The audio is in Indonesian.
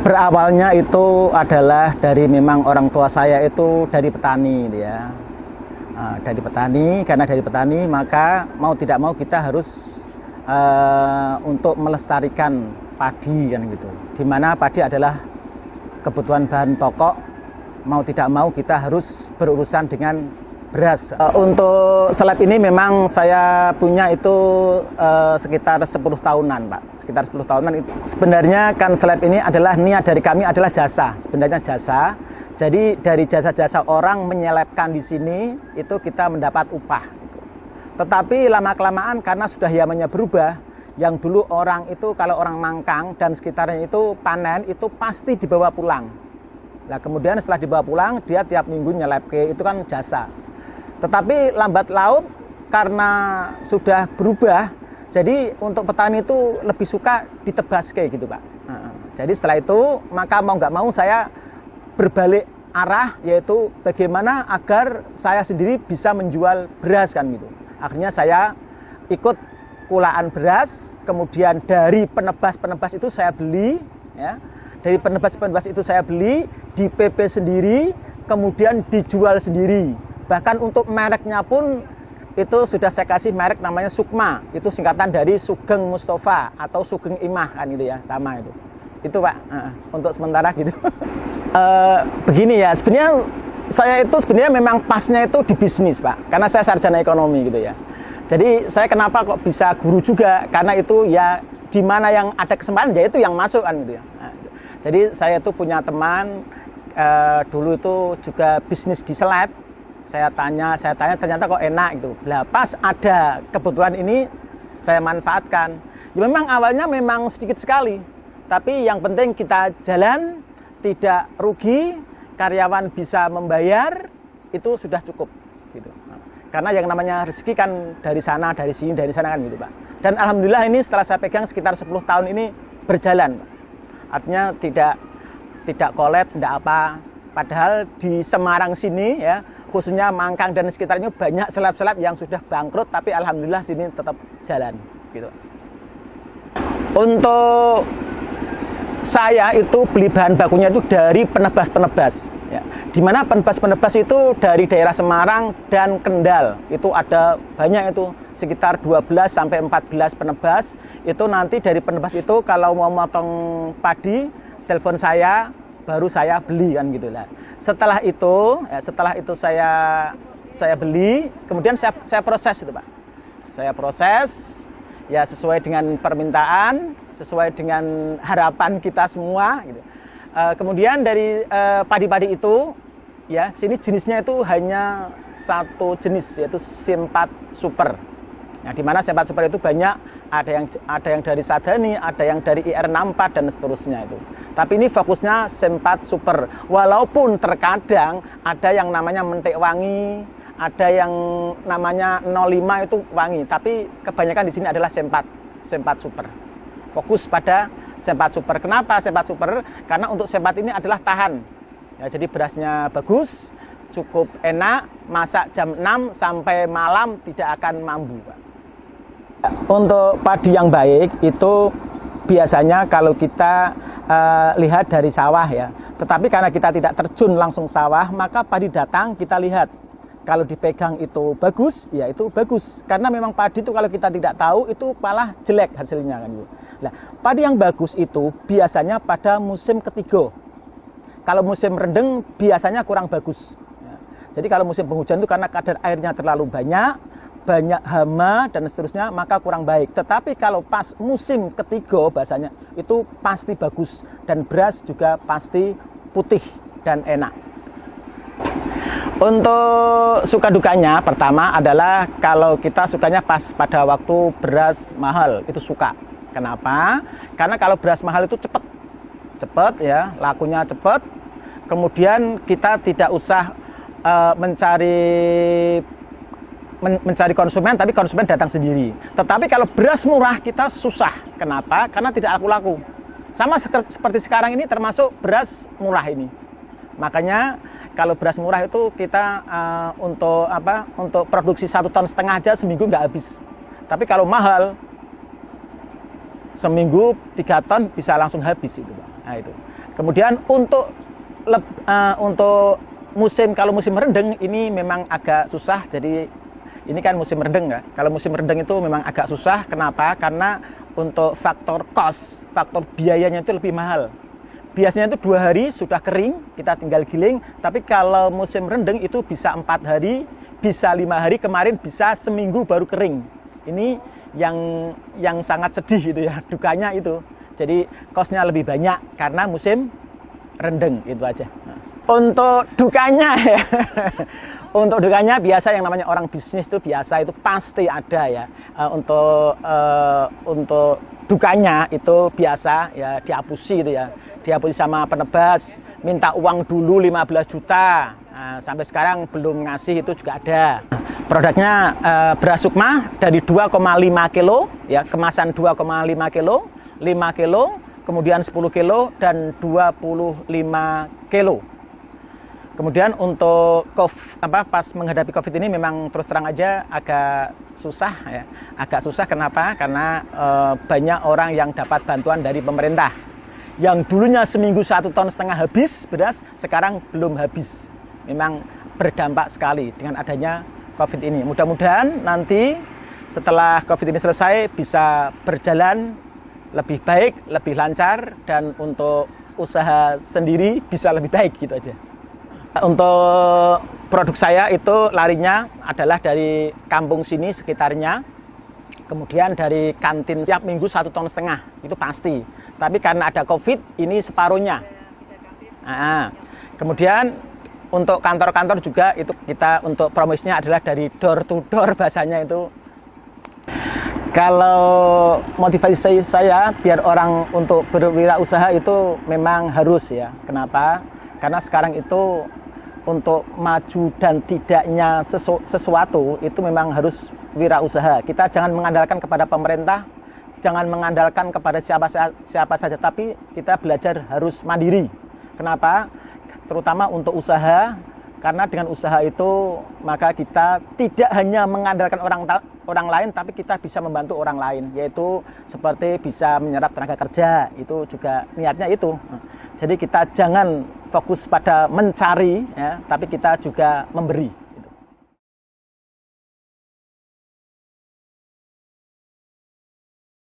Berawalnya itu adalah dari memang orang tua saya itu dari petani gitu ya. Dari petani, karena dari petani maka mau tidak mau kita harus untuk melestarikan padi kan gitu. Dimana padi adalah kebutuhan bahan pokok, mau tidak mau kita harus berurusan dengan beras. Untuk slab ini memang saya punya itu sekitar 10 tahunan Pak. Sekitar 10 tahunan itu. Sebenarnya kan slab ini adalah niat dari kami adalah jasa. Sebenarnya jasa. Jadi dari jasa-jasa orang menyelebkan di sini itu kita mendapat upah. Tetapi lama-kelamaan karena sudah zamannya berubah, yang dulu orang itu kalau orang Mangkang dan sekitarnya itu panen itu pasti dibawa pulang. Nah kemudian setelah dibawa pulang dia tiap minggu nyelebke itu kan jasa. Tetapi lambat laut karena sudah berubah, jadi untuk petani itu lebih suka ditebas kayak gitu Pak. Jadi setelah itu maka mau nggak mau saya berbalik arah, yaitu bagaimana agar saya sendiri bisa menjual beras kan gitu. Akhirnya saya ikut kulaan beras, kemudian dari penebas-penebas itu saya beli, ya. Dari penebas-penebas itu saya beli, di PP sendiri, kemudian dijual sendiri. Bahkan untuk mereknya pun itu sudah saya kasih merek namanya Sukma. Itu singkatan dari Sugeng Mustafa atau Sugeng Imah kan gitu ya, sama itu. Itu Pak, untuk sementara gitu. Begini ya, sebenarnya saya itu sebenarnya memang pasnya itu di bisnis Pak. Karena saya sarjana ekonomi gitu ya. Jadi saya kenapa kok bisa guru juga? Karena itu ya di mana yang ada kesempatan ya itu yang masuk kan gitu ya. Jadi saya itu punya teman dulu itu juga bisnis di slab. Saya tanya ternyata kok enak gitu. Lah pas ada kebetulan ini saya manfaatkan. Ya memang awalnya memang sedikit sekali. Tapi yang penting kita jalan, tidak rugi, karyawan bisa membayar, itu sudah cukup gitu. Karena yang namanya rezeki kan dari sana, dari sini, dari sana kan gitu Pak. Dan alhamdulillah ini setelah saya pegang sekitar 10 tahun ini berjalan Pak. Artinya tidak kolab, tidak apa. Padahal di Semarang sini ya, khususnya Mangkang dan sekitarnya banyak slab-slab yang sudah bangkrut, tapi alhamdulillah sini tetap jalan gitu. Untuk saya itu beli bahan bakunya itu dari penebas-penebas ya. Dimana penebas-penebas itu dari daerah Semarang dan Kendal. Itu ada banyak itu, sekitar 12 sampai 14 penebas. Itu nanti dari penebas itu kalau mau motong padi, telepon saya, baru saya beli kan gitu lah. Setelah itu saya beli, kemudian saya proses itu Pak. Saya proses ya sesuai dengan permintaan, sesuai dengan harapan kita semua gitu. Kemudian dari padi-padi itu ya sini jenisnya itu hanya satu jenis, yaitu Sempat Super. Nah, di mana Sempat Super itu banyak, ada yang dari Sadani, ada yang dari IR64 dan seterusnya itu. Tapi ini fokusnya Sempat Super. Walaupun terkadang ada yang namanya Mentik Wangi, ada yang namanya 05 itu wangi, tapi kebanyakan di sini adalah Sempat Super. Fokus pada Sempat Super. Kenapa Sempat Super? Karena untuk Sempat ini adalah tahan. Ya, jadi berasnya bagus, cukup enak, masak jam 6 sampai malam tidak akan mambu, Pak. Untuk padi yang baik itu biasanya kalau kita lihat dari sawah ya. Tetapi karena kita tidak terjun langsung sawah, maka padi datang kita lihat. Kalau dipegang itu bagus, ya itu bagus. Karena memang padi itu kalau kita tidak tahu itu malah jelek hasilnya kan. Nah, padi yang bagus itu biasanya pada musim ketiga. Kalau musim rendeng biasanya kurang bagus. Jadi kalau musim penghujan itu karena kadar airnya terlalu banyak hama dan seterusnya, maka kurang baik. Tetapi kalau pas musim ketiga bahasanya itu pasti bagus dan beras juga pasti putih dan enak. Untuk suka dukanya, pertama adalah kalau kita sukanya pas pada waktu beras mahal, itu suka. Kenapa? Karena kalau beras mahal itu cepat ya, lakunya cepat. Kemudian kita tidak usah mencari konsumen, tapi konsumen datang sendiri. Tetapi kalau beras murah kita susah. Kenapa? Karena tidak laku-laku. Sama seperti sekarang ini termasuk beras murah ini. Makanya kalau beras murah itu kita untuk produksi 1,5 ton aja seminggu nggak habis. Tapi kalau mahal seminggu 3 ton bisa langsung habis itu, Pak. Nah, itu. Kemudian untuk kalau musim rendeng ini memang agak susah. Jadi ini kan musim rendeng ya. Kalau musim rendeng itu memang agak susah. Kenapa? Karena untuk faktor cost, faktor biayanya itu lebih mahal. Biasanya itu 2 hari sudah kering, kita tinggal giling. Tapi kalau musim rendeng itu bisa 4 hari, bisa 5 hari, kemarin bisa seminggu baru kering. Ini yang sangat sedih itu ya, dukanya itu. Jadi costnya lebih banyak karena musim rendeng, itu aja. Untuk dukanya ya, untuk dukanya biasa yang namanya orang bisnis itu biasa itu pasti ada ya. Untuk dukanya itu biasa ya dihapusi itu ya, dihapusi sama penebas, minta uang dulu 15 juta. Nah, sampai sekarang belum ngasih itu juga ada. Produknya beras sukma dari 2,5 kilo ya, kemasan 2,5 kilo, 5 kilo, kemudian 10 kilo dan 25 kilo. Kemudian untuk pas menghadapi COVID ini memang terus terang aja agak susah ya. Agak susah kenapa? Karena banyak orang yang dapat bantuan dari pemerintah. Yang dulunya seminggu 1,5 ton habis beras, sekarang belum habis. Memang berdampak sekali dengan adanya COVID ini. Mudah-mudahan nanti setelah COVID ini selesai bisa berjalan lebih baik, lebih lancar, dan untuk usaha sendiri bisa lebih baik gitu aja. Untuk produk saya itu larinya adalah dari kampung sini sekitarnya, kemudian dari kantin tiap minggu 1,5 ton, itu pasti. Tapi karena ada COVID ini separuhnya. Kemudian untuk kantor-kantor juga itu kita untuk promosinya adalah dari door to door, bahasanya itu. Kalau motivasi saya biar orang untuk berwirausaha itu memang harus ya. Kenapa? Karena sekarang itu untuk maju dan tidaknya sesuatu itu memang harus wirausaha. Kita jangan mengandalkan kepada pemerintah, jangan mengandalkan kepada siapa saja, tapi kita belajar harus mandiri. Kenapa? Terutama untuk usaha, karena dengan usaha itu maka kita tidak hanya mengandalkan orang lain, tapi kita bisa membantu orang lain, yaitu seperti bisa menyerap tenaga kerja, itu juga niatnya itu. Jadi kita jangan fokus pada mencari ya, tapi kita juga memberi.